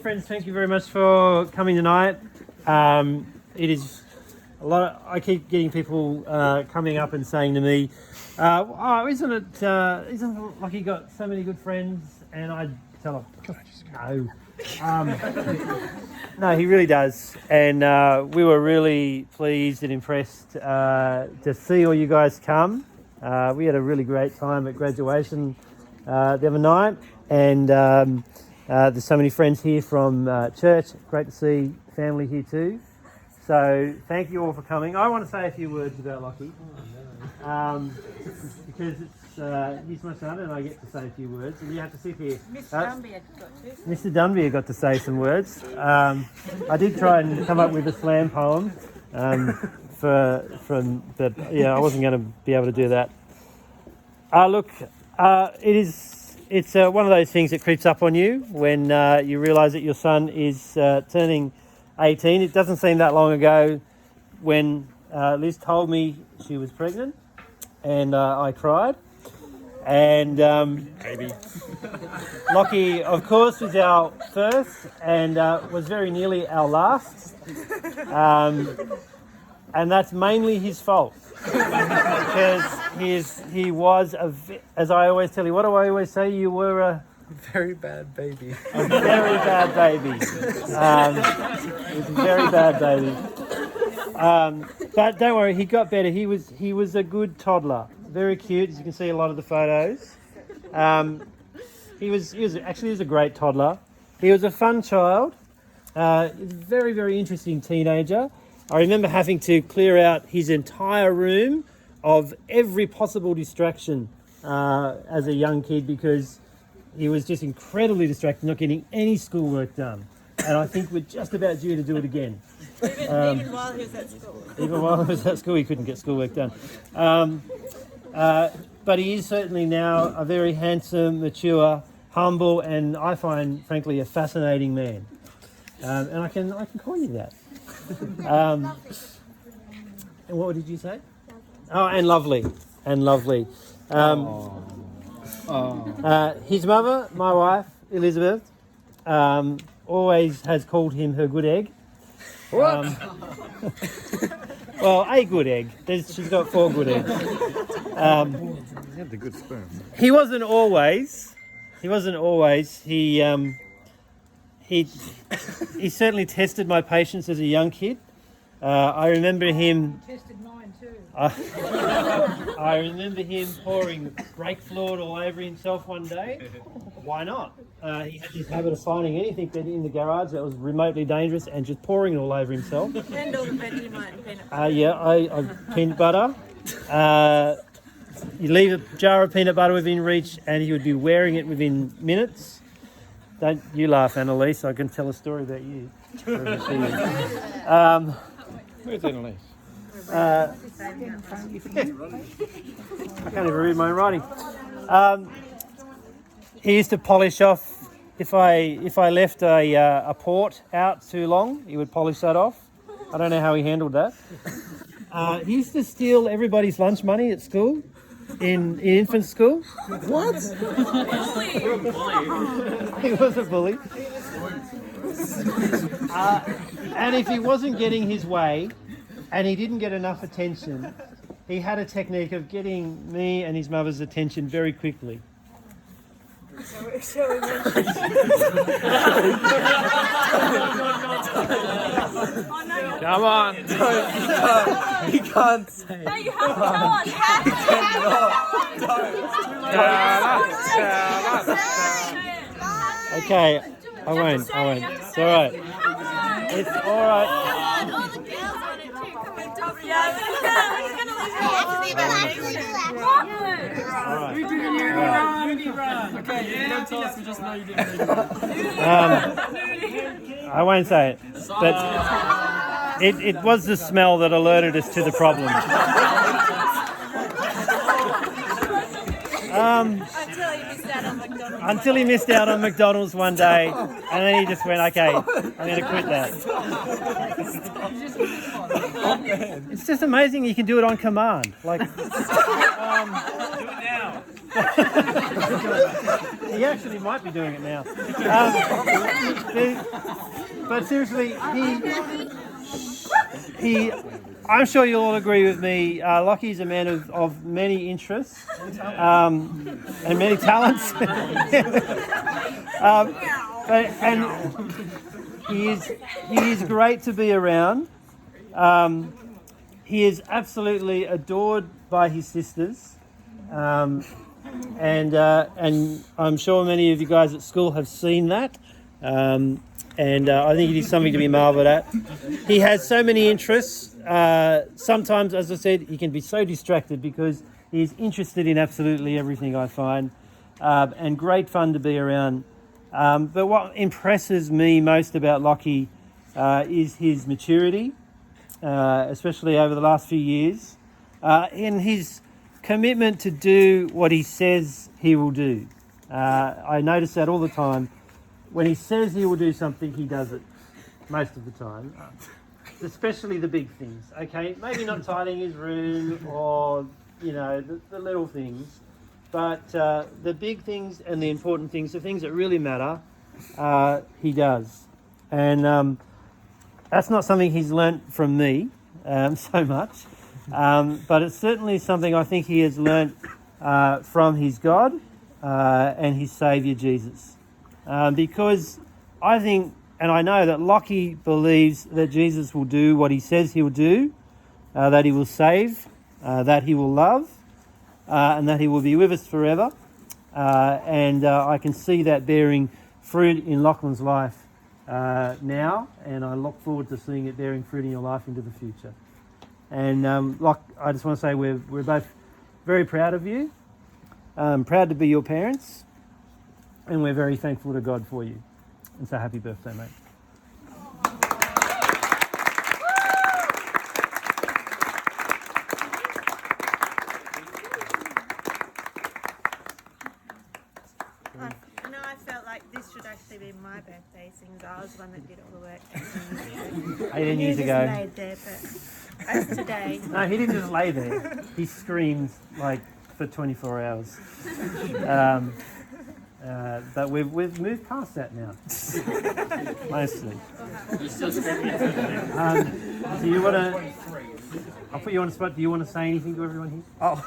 friends, thank you very much for coming tonight. It is a lot. I keep getting people coming up and saying to me, isn't it like you got so many good friends?" And I tell them, "No, no, he really does." And we were really pleased and impressed to see all you guys come. We had a really great time at graduation the other night, and there's so many friends here from church. Great to see family here too. So thank you all for coming. I want to say a few words about Lockie, because he's my son and I get to say a few words, and you have to sit here. Mr. Dunby got to say some words. I did try and come up with a slam poem, I wasn't going to be able to do that. It's one of those things that creeps up on you when you realise that your son is turning 18. It doesn't seem that long ago when Liz told me she was pregnant, and I cried. And Baby. Lockie, of course, was our first and was very nearly our last. And that's mainly his fault. Because he was, as I always tell you, what do I always say? You were a very bad baby. A very bad baby. He was a very bad baby. But don't worry, he got better. He was a good toddler. Very cute, as you can see a lot of the photos. He was a great toddler. He was a fun child. Very, very interesting teenager. I remember having to clear out his entire room of every possible distraction as a young kid, because he was just incredibly distracted, not getting any schoolwork done. And I think we're just about due to do it again. Even while he was at school. Even while he was at school, he couldn't get schoolwork done. But he is certainly now a very handsome, mature, humble, and I find, frankly, a fascinating man. And I can call you that. And what did you say? Oh, and lovely. His mother, my wife, Elizabeth, always has called him her good egg. What? Well, a good egg. She's got 4 good eggs. He had the good sperm. He wasn't always. He certainly tested my patience as a young kid. I remember him. Tested mine too. I remember him pouring brake fluid all over himself one day. Why not? He had this habit of finding anything in the garage that was remotely dangerous and just pouring it all over himself. And all the Vegemite and peanut butter. I peanut butter. You leave a jar of peanut butter within reach, and he would be wearing it within minutes. Don't you laugh, Annalise. I can tell a story about you. Where's Annalise? I can't even read my own writing. He used to polish off. If I left a port out too long, he would polish that off. I don't know how he handled that. He used to steal everybody's lunch money at school, in infant school. What? He was a bully. And if he wasn't getting his way, and he didn't get enough attention, he had a technique of getting me and his mother's attention very quickly. Shall we mention? Come on. You can't say. No, you have to tell us. You have to Okay, I won't. It's all right. It's all right. all the girls want it too. Come on, top. Yeah, we're going to Okay, don't tell us, we just know you didn't read it. I won't say it, but it was the smell that alerted us to the problem. Until he missed out on McDonald's one day, and then he just went, "Okay, I'm going to quit that." It's just amazing you can do it on command. Like, Do it now. He actually might be doing it now. But seriously, I'm sure you'll all agree with me. Lockie's a man of many interests and many talents. And he is great to be around. He is absolutely adored by his sisters. And I'm sure many of you guys at school have seen that. I think it is something to be marvelled at. He has so many interests. Sometimes, as I said, he can be so distracted because he is interested in absolutely everything I find, and great fun to be around. But what impresses me most about Lockie is his maturity, especially over the last few years, and his commitment to do what he says he will do. I notice that all the time. When he says he will do something, he does it most of the time, especially the big things. Okay, maybe not tidying his room or, the little things, but the big things and the important things, the things that really matter, he does. And that's not something he's learnt from me so much, but it's certainly something I think he has learnt from his God and his Saviour Jesus. Because I think, and I know that Lockie believes that Jesus will do what he says he will do, that he will save, that he will love, and that he will be with us forever. And I can see that bearing fruit in Lachlan's life now, and I look forward to seeing it bearing fruit in your life into the future. And I just want to say we're both very proud of you, proud to be your parents, and we're very thankful to God for you. And so happy birthday, mate. I felt like this should actually be my birthday since I was the one that did all the work 18 years ago. Just laid there, but as today. No, he didn't just lay there. He screamed for 24 hours. But we've moved past that now, mostly. Do you want to? I'll put you on the spot. Do you want to say anything to everyone here? Oh.